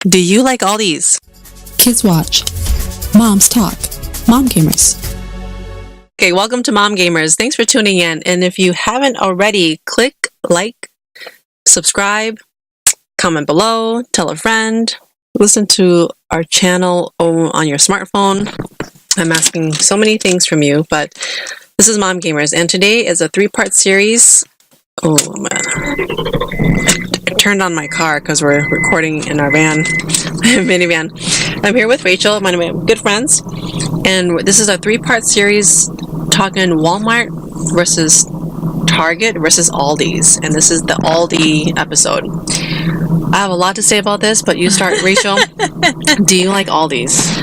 Do you like Aldi's? Kids watch. Moms talk. MomGamers. Okay, welcome to MomGamers. Thanks for tuning in. And if you haven't already, click like, subscribe, comment below, tell a friend, listen to our channel on your smartphone. I'm asking so many things from you, but this is MomGamers, and today is a 3-part series. Oh man, I turned on my car because we're recording in our van, minivan. I'm here with Rachel, my good friends, and this is a 3-part series talking Walmart versus Target versus Aldi's, and this is the Aldi episode. I have a lot to say about this, but you start, Rachel. Do you like Aldi's?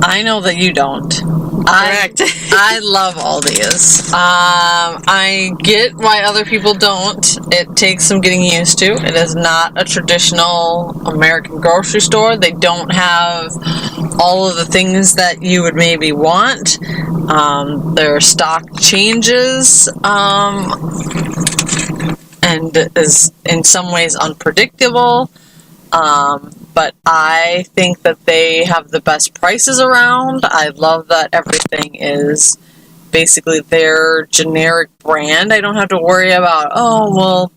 I know that you don't. Correct. I love Aldi's. I get why other people don't. It takes some getting used to. It is not a traditional American grocery store. They don't have all of the things that you would maybe want. Their stock changes and is in some ways unpredictable. But I think that they have the best prices around. I love that everything is basically their generic brand. I don't have to worry about,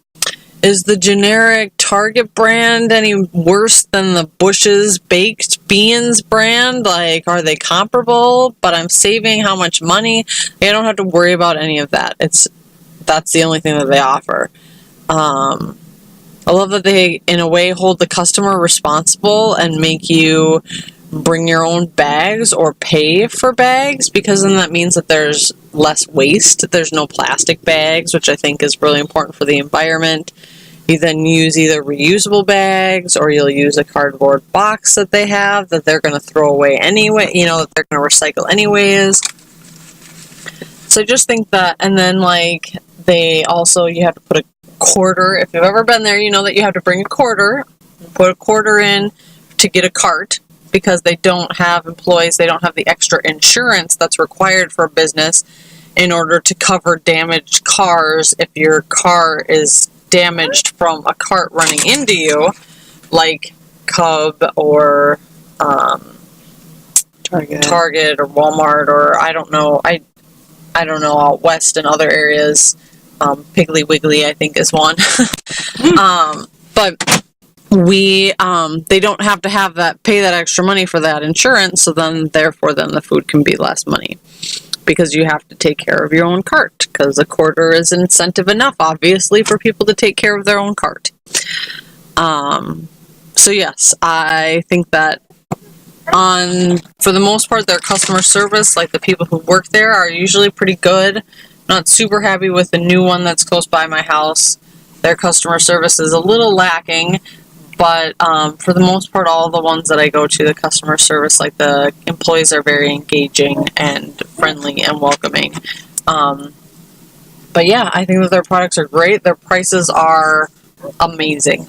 is the generic Target brand any worse than the Bush's Baked Beans brand? Like, are they comparable? But I'm saving how much money? I don't have to worry about any of that. That's the only thing that they offer. I love that they, in a way, hold the customer responsible and make you bring your own bags or pay for bags, because then that means that there's less waste. There's no plastic bags, which I think is really important for the environment. You then use either reusable bags or you'll use a cardboard box that they have that they're going to throw away anyway, that they're going to recycle anyways. So I just think that, and then you have to put a quarter. If you've ever been there, you know that you have to bring a quarter, put a quarter in to get a cart, because they don't have employees, they don't have the extra insurance that's required for a business in order to cover damaged cars if your car is damaged from a cart running into you, like Cub or Target or Walmart, or I don't know out west and other areas. Piggly Wiggly, I think, is one. But they don't have to pay that extra money for that insurance, so therefore the food can be less money, because you have to take care of your own cart, because a quarter is incentive enough, obviously, for people to take care of their own cart. So yes, I think that for the most part, their customer service, like the people who work there, are usually pretty good. Not super happy with the new one that's close by my house. Their customer service is a little lacking, but for the most part, all the ones that I go to, the customer service, like the employees, are very engaging and friendly and welcoming. But yeah, I think that their products are great. Their prices are amazing.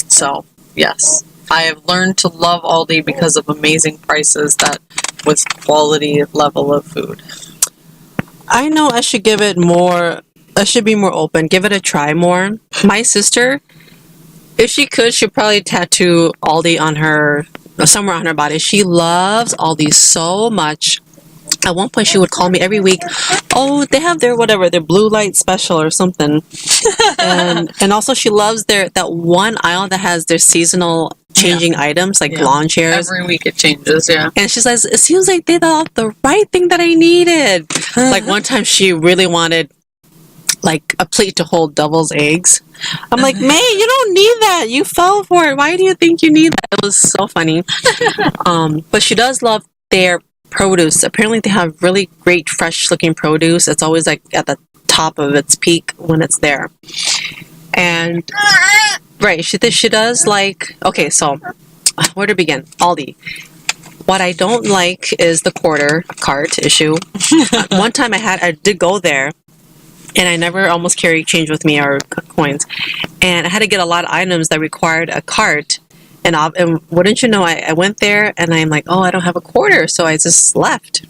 So yes, I have learned to love Aldi because of amazing prices with quality level of food. I know I should give it more, I should be more open, give it a try more. My sister, if she could, she'd probably tattoo Aldi on her, somewhere on her body. She loves Aldi so much. At one point, she would call me every week. Oh, they have their blue light special or something. and also she loves that one aisle that has their seasonal changing items, like lawn chairs. Every week it changes, yeah. And she says, it seems like they got the right thing that I needed. Like one time she really wanted like a plate to hold devil's eggs. I'm like, May, you don't need that. You fell for it. Why do you think you need that? It was so funny. But she does love their produce. Apparently they have really great fresh looking produce. It's always like at the top of its peak when it's there. And right, she does like, okay, so where to begin? Aldi. What I don't like is the quarter cart issue. One time I did go there, and I never almost carried change with me or coins, and I had to get a lot of items that required a cart. And wouldn't you know, I went there and I'm like, oh, I don't have a quarter, so I just left.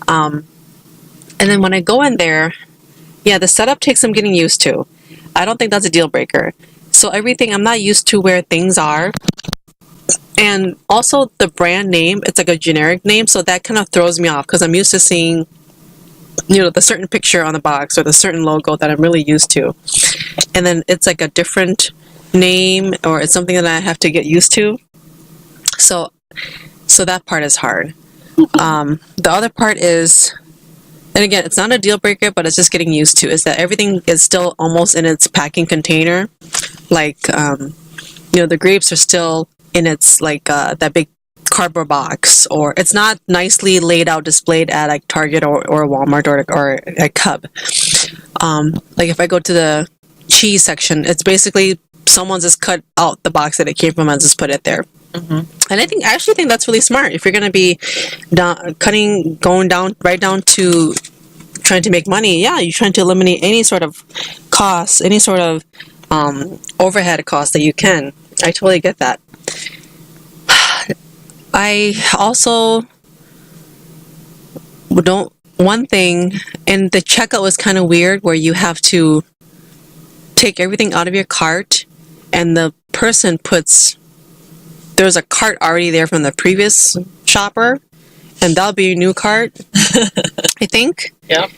And then when I go in there, yeah, the setup takes some getting used to. I don't think that's a deal breaker. So everything, I'm not used to where things are. And also the brand name, it's like a generic name, so that kind of throws me off because I'm used to seeing, the certain picture on the box or the certain logo that I'm really used to. And then it's like a different name, or it's something that I have to get used to. So that part is hard. The other part is, and again, it's not a deal breaker, but it's just getting used to, is that everything is still almost in its packing container. Like, the grapes are still in its, like, that big cardboard box, or it's not nicely laid out, displayed at like Target or Walmart or a Cub. Like if I go to the cheese section, it's basically someone just cut out the box that it came from and just put it there. And I actually think that's really smart. If you're going to be going down right down to trying to make money, yeah, you're trying to eliminate any sort of costs, any sort of overhead costs that you can. I totally get that. I also one thing, and the checkout was kind of weird, where you have to take everything out of your cart, and the person there's a cart already there from the previous shopper, and that'll be your new cart, I think. Yep.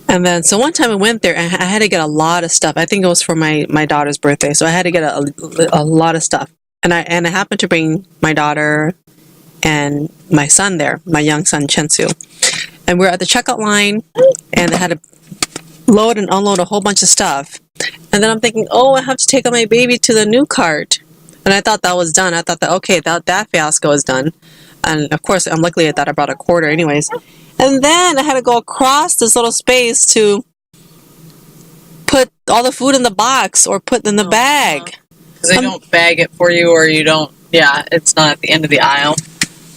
And then, so one time I went there, and I had to get a lot of stuff. I think it was for my daughter's birthday, so I had to get a lot of stuff. And I happened to bring my daughter and my son there, my young son, Chensu. And we're at the checkout line, and I had to load and unload a whole bunch of stuff. And then I'm thinking, oh, I have to take out my baby to the new cart. And I thought that was done. I thought that, okay, that fiasco is done. And of course, I'm lucky that I brought a quarter anyways. And then I had to go across this little space to put all the food in the box or put in the bag. Because they don't bag it for you, or you don't, it's not at the end of the aisle.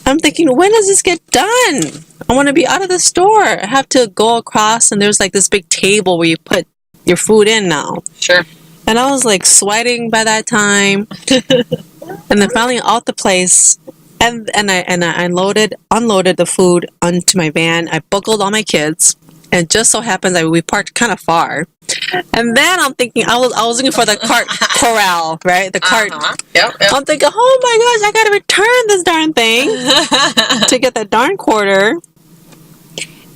I'm thinking, when does this get done? I want to be out of the store. I have to go across, and there's like this big table where you put your food in now. Sure. And I was like sweating by that time. And then finally out the place, and I unloaded the food onto my van. I buckled all my kids, and just so happens that we parked kind of far. And then I'm thinking, I was looking for the cart corral, right? The cart. Yep. I'm thinking, oh my gosh, I gotta return this darn thing to get that darn quarter.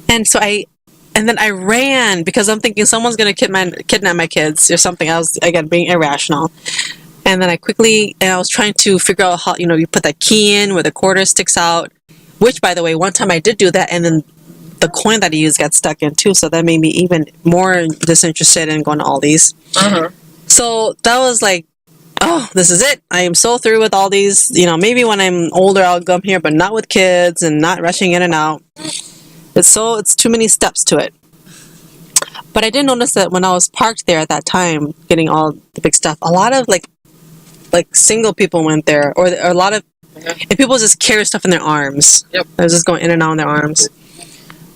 And so then I ran, because I'm thinking someone's gonna kidnap my kids or something. I was, again, being irrational. And then I was trying to figure out how, you put that key in where the quarter sticks out, which, by the way, one time I did do that, and then the coin that I used got stuck in too, so that made me even more disinterested in going to Aldi's. So that was like, oh, this is it. I am so through with all these. Maybe when I'm older I'll come here, but not with kids and not rushing in and out. It's too many steps to it. But I did notice that when I was parked there at that time, getting all the big stuff, a lot of like single people went there, or a lot of, and people just carry stuff in their arms. Yep. I was just going in and out in their arms.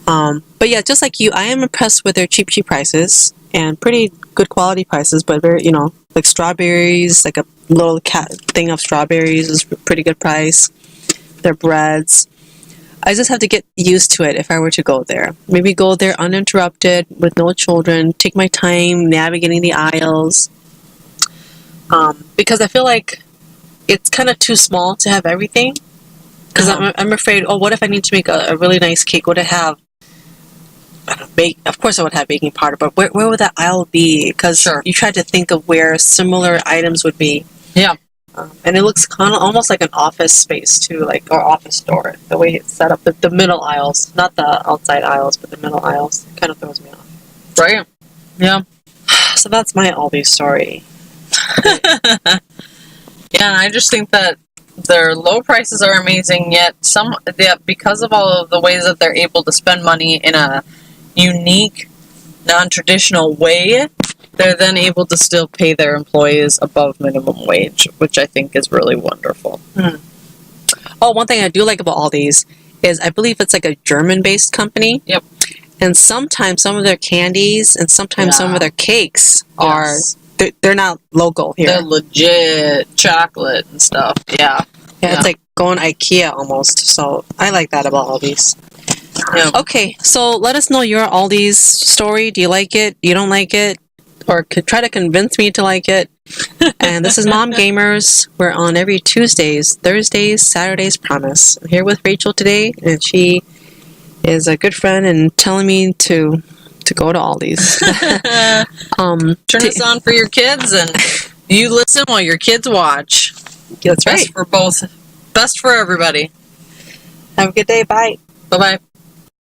But yeah, just like you, I am impressed with their cheap prices, and pretty good quality prices, but very, like strawberries, like a little thing of strawberries is a pretty good price. Their breads. I just have to get used to it if I were to go there. Maybe go there uninterrupted with no children, take my time navigating the aisles. Because I feel like it's kind of too small to have everything. Because I'm afraid, what if I need to make a really nice cake? Would it have of course I would have baking powder, but where would that aisle be? Because you try to think of where similar items would be. Yeah. And it looks kind of almost like an office space too, or office door, the way it's set up. The middle aisles, not the outside aisles, but the middle aisles. It kind of throws me off. Right. Yeah. So that's my Aldi story. Yeah, and I just think that their low prices are amazing, yet because of all of the ways that they're able to spend money in a unique, non-traditional way, they're then able to still pay their employees above minimum wage, which I think is really wonderful. Oh, one thing I do like about Aldi's is I believe it's like a German-based company. Yep. And sometimes some of their candies and sometimes some of their cakes are, they're not local here. They're legit chocolate and stuff. Yeah. Yeah, it's like going IKEA almost. So I like that about Aldi's. Yeah. Okay, so let us know your Aldi's story. Do you like it? You don't like it? Or could try to convince me to like it. And this is Mom Gamers. We're on every Tuesdays, Thursdays, Saturdays, promise. I'm here with Rachel today, and she is a good friend and telling me to go to Aldi's. Turn this on for your kids, and you listen while your kids watch. That's right. Best for both. Best for everybody. Have a good day. Bye. Bye-bye.